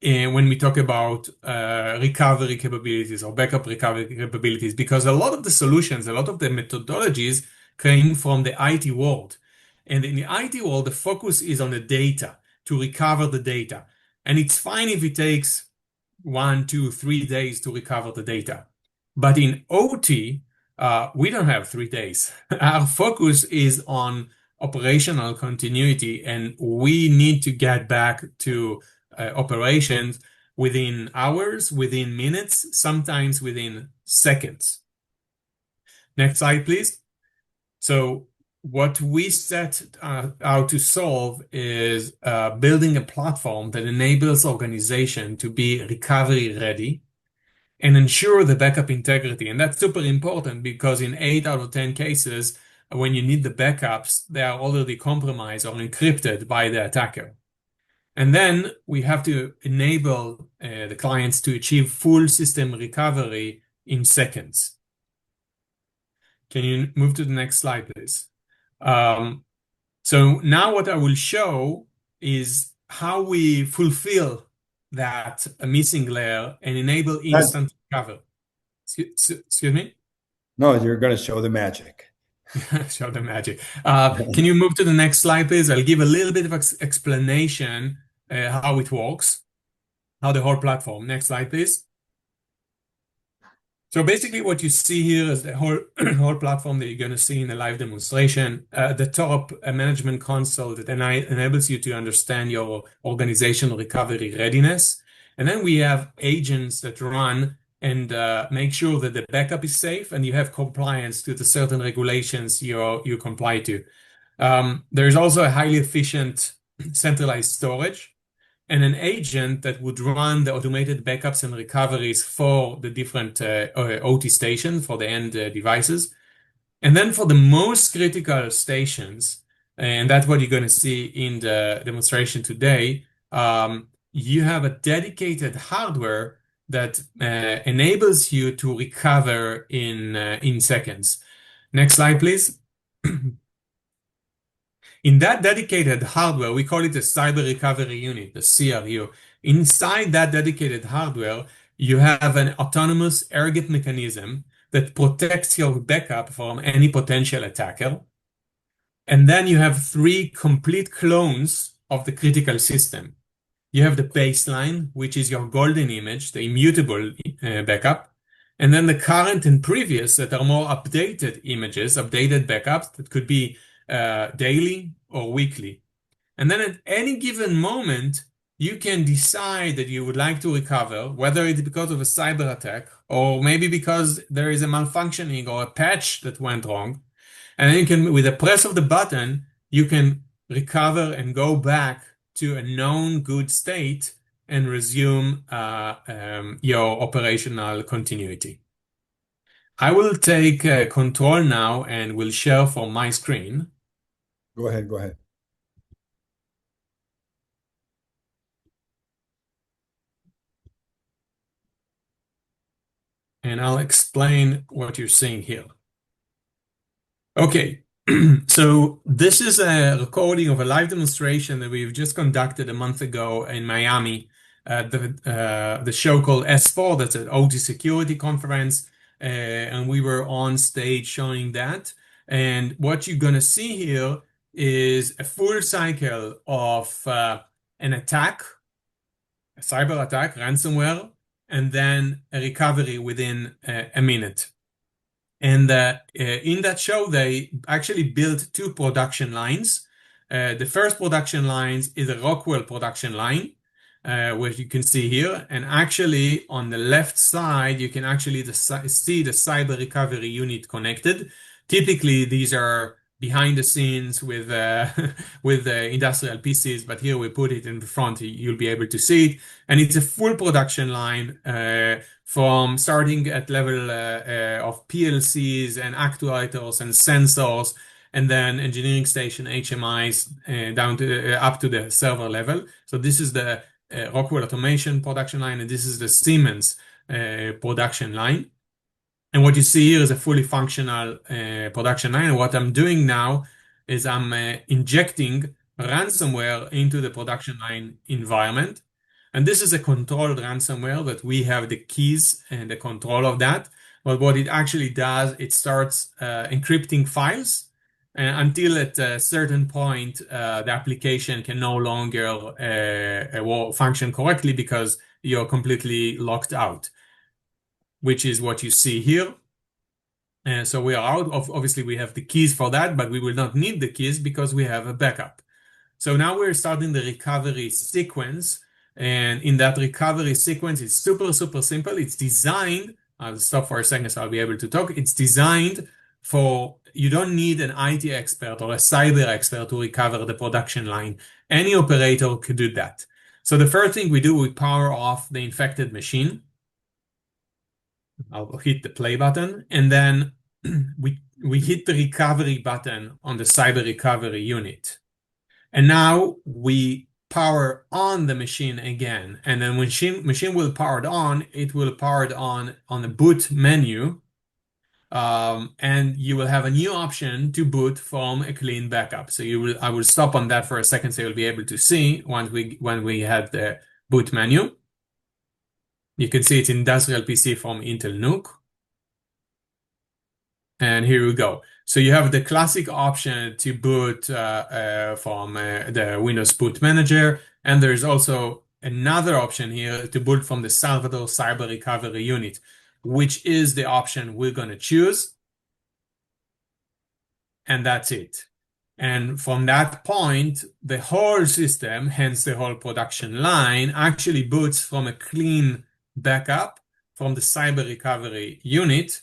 when we talk about recovery capabilities or backup recovery capabilities, because a lot of the solutions, a lot of the methodologies came from the IT world. And in the IT world, the focus is on the data, to recover the data. And it's fine if it takes 1, 2, 3 days to recover the data. But in OT, we don't have 3 days. Our focus is on operational continuity, and we need to get back to operations within hours, within minutes, sometimes within seconds. Next slide, please. So what we set out to solve is building a platform that enables organization to be recovery ready and ensure the backup integrity. And that's super important because in 8 out of 10 cases, when you need the backups, they are already compromised or encrypted by the attacker. And then we have to enable the clients to achieve full system recovery in seconds. Can you move to the next slide, please? So now what I will show is how we fulfill that missing layer and enable instant recovery. Excuse me? No, you're going to show the magic. Show the magic. Can you move to the next slide, please? I'll give a little bit of explanation how it works, how the whole platform. Next slide, please. So basically what you see here is the whole platform that you're going to see in the live demonstration. The top, a management console that enables you to understand your organizational recovery readiness. And then we have agents that run and make sure that the backup is safe and you have compliance to the certain regulations you comply to. There is also a highly efficient centralized storage and an agent that would run the automated backups and recoveries for the different OT stations for the end devices. And then for the most critical stations, and that's what you're going to see in the demonstration today, you have a dedicated hardware that enables you to recover in seconds. Next slide, please. In that dedicated hardware, we call it a Cyber Recovery Unit, the CRU. Inside that dedicated hardware, you have an autonomous air-gap mechanism that protects your backup from any potential attacker. And then you have 3 complete clones of the critical system. You have the baseline, which is your golden image, the immutable backup. And then the current and previous that are more updated images, updated backups that could be daily or weekly. And then at any given moment, you can decide that you would like to recover, whether it's because of a cyber attack or maybe because there is a malfunctioning or a patch that went wrong. And then you can, with a press of the button, you can recover and go back to a known good state and resume your operational continuity. I will take control now and will share from my screen. Go ahead. And I'll explain what you're seeing here. Okay, so this is a recording of a live demonstration that we've just conducted a month ago in Miami at the show called S4, that's an OT security conference, and we were on stage showing that. And what you're going to see here is a full cycle of an attack, a cyber attack, ransomware, and then a recovery within a minute. And in that show, they actually built 2 production lines. The first production line is a Rockwell production line, which you can see here. And actually, on the left side, you can actually see the cyber recovery unit connected. Typically, these are behind the scenes with with industrial PCs, but here we put it in the front. You'll be able to see it, and it's a full production line from starting at level of PLCs and actuators and sensors, and then engineering station HMIs down to up to the server level. So this is the Rockwell Automation production line, and this is the Siemens production line. And what you see here is a fully functional production line. And what I'm doing now is I'm injecting ransomware into the production line environment. And this is a controlled ransomware that we have the keys and the control of that. But what it actually does, it starts encrypting files until at a certain point the application can no longer function correctly because you're completely locked out, which is what you see here. And so we are out of, obviously we have the keys for that, but we will not need the keys because we have a backup. So now we're starting the recovery sequence. And in that recovery sequence, it's super, super simple. It's designed, I'll stop for a second so I'll be able to talk. It's designed for, you don't need an IT expert or a cyber expert to recover the production line. Any operator could do that. So the first thing we do, we power off the infected machine. I'll hit the play button, and then we hit the recovery button on the cyber recovery unit. And now we power on the machine again. And then when machine will power it on, it will power it on the boot menu. And you will have a new option to boot from a clean backup. So I will stop on that for a second so you'll be able to see when we have the boot menu. You can see it's industrial PC from Intel NUC. And here we go. So you have the classic option to boot from the Windows Boot Manager. And there's also another option here to boot from the Salvador Cyber Recovery Unit, which is the option we're going to choose. And that's it. And from that point, the whole system, hence the whole production line, actually boots from a clean backup from the cyber recovery unit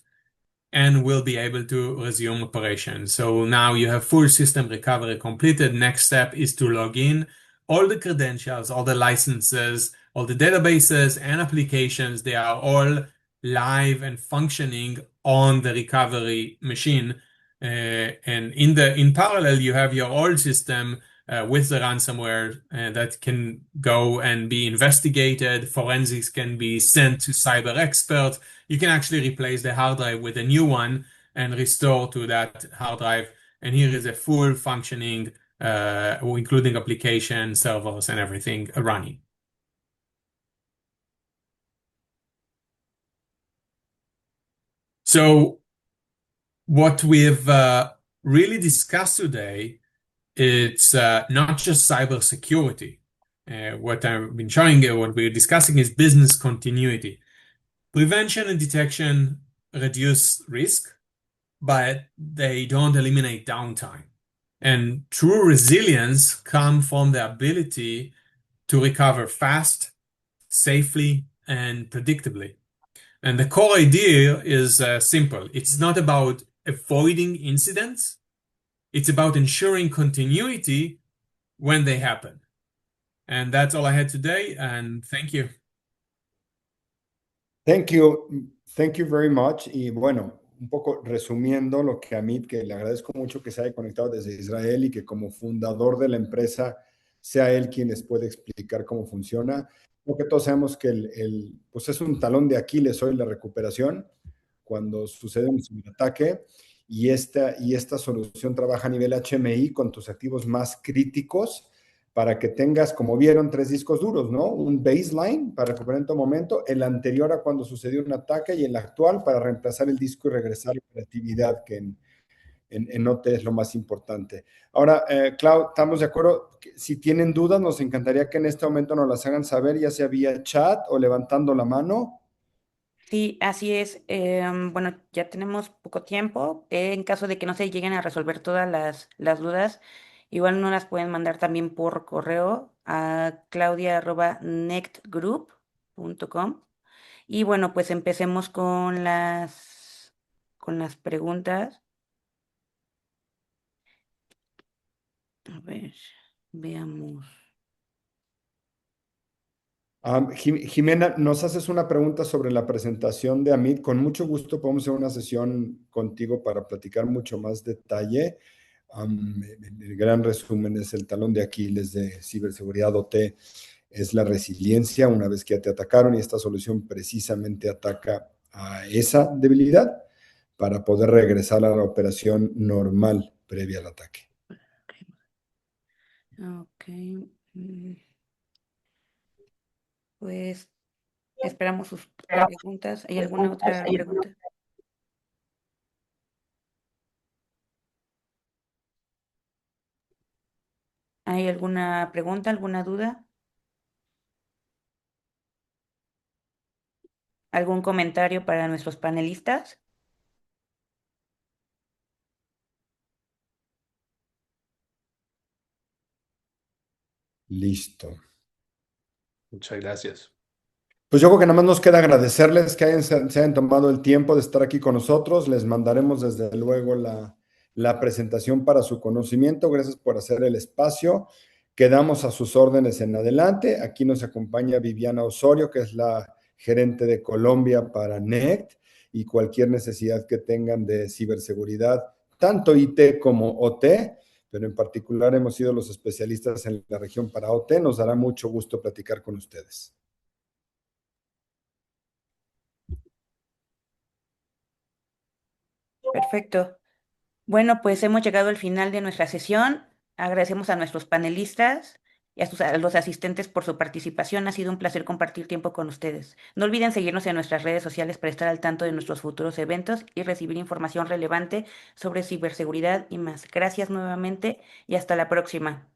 and will be able to resume operation. So now you have full system recovery completed. Next step is to log in. All the credentials, all the licenses, all the databases and applications, they are all live and functioning on the recovery machine. And in parallel, you have your old system with the ransomware that can go and be investigated. Forensics can be sent to cyber experts. You can actually replace the hard drive with a new one and restore to that hard drive. And here is a full functioning, including application, servers, and everything running. So what we've really discussed today, it's not just cybersecurity. What I've been showing you, what we're discussing is business continuity. Prevention and detection reduce risk, but they don't eliminate downtime. And true resilience comes from the ability to recover fast, safely, and predictably. And the core idea is simple. It's not about avoiding incidents. It's about ensuring continuity when they happen. And that's all I had today, and thank you. Thank you. Thank you very much. Y bueno, un poco resumiendo lo que Amit, que le agradezco mucho que se haya conectado desde Israel y que como fundador de la empresa sea él quien les puede explicar cómo funciona. Creo que todos sabemos que pues es un talón de Aquiles hoy la recuperación cuando sucede un ciberataque y esta solución trabaja a nivel HMI con tus activos más críticos para que tengas, como vieron, 3 discos duros, ¿no? Un baseline para recuperar en todo momento, el anterior a cuando sucedió un ataque y el actual para reemplazar el disco y regresar a la operatividad, que en OT es lo más importante. Ahora, Clau, estamos de acuerdo. Si tienen dudas, nos encantaría que en este momento nos las hagan saber, ya sea vía chat o levantando la mano. Sí, así es. Bueno, ya tenemos poco tiempo. En caso de que no se lleguen a resolver todas las dudas, igual nos las pueden mandar también por correo a claudia@nectgroup.com. Y bueno, pues empecemos con las preguntas. A ver, veamos. Jimena, nos haces una pregunta sobre la presentación de Amit. Con mucho gusto podemos hacer una sesión contigo para platicar mucho más detalle. El gran resumen es el talón de Aquiles de ciberseguridad OT, es la resiliencia una vez que ya te atacaron y esta solución precisamente ataca a esa debilidad para poder regresar a la operación normal previa al ataque. Ok. Pues esperamos sus preguntas. ¿Hay alguna otra pregunta? ¿Hay alguna pregunta, alguna duda? ¿Algún comentario para nuestros panelistas? Listo. Muchas gracias. Pues yo creo que nada más nos queda agradecerles que se hayan tomado el tiempo de estar aquí con nosotros. Les mandaremos desde luego la presentación para su conocimiento. Gracias por hacer el espacio. Quedamos a sus órdenes en adelante. Aquí nos acompaña Viviana Osorio, que es la gerente de Colombia para NECT, y cualquier necesidad que tengan de ciberseguridad, tanto IT como OT, pero en particular hemos sido los especialistas en la región para OT. Nos dará mucho gusto platicar con ustedes. Perfecto. Bueno, pues hemos llegado al final de nuestra sesión. Agradecemos a nuestros panelistas y a los asistentes por su participación. Ha sido un placer compartir tiempo con ustedes. No olviden seguirnos en nuestras redes sociales para estar al tanto de nuestros futuros eventos y recibir información relevante sobre ciberseguridad y más. Gracias nuevamente y hasta la próxima.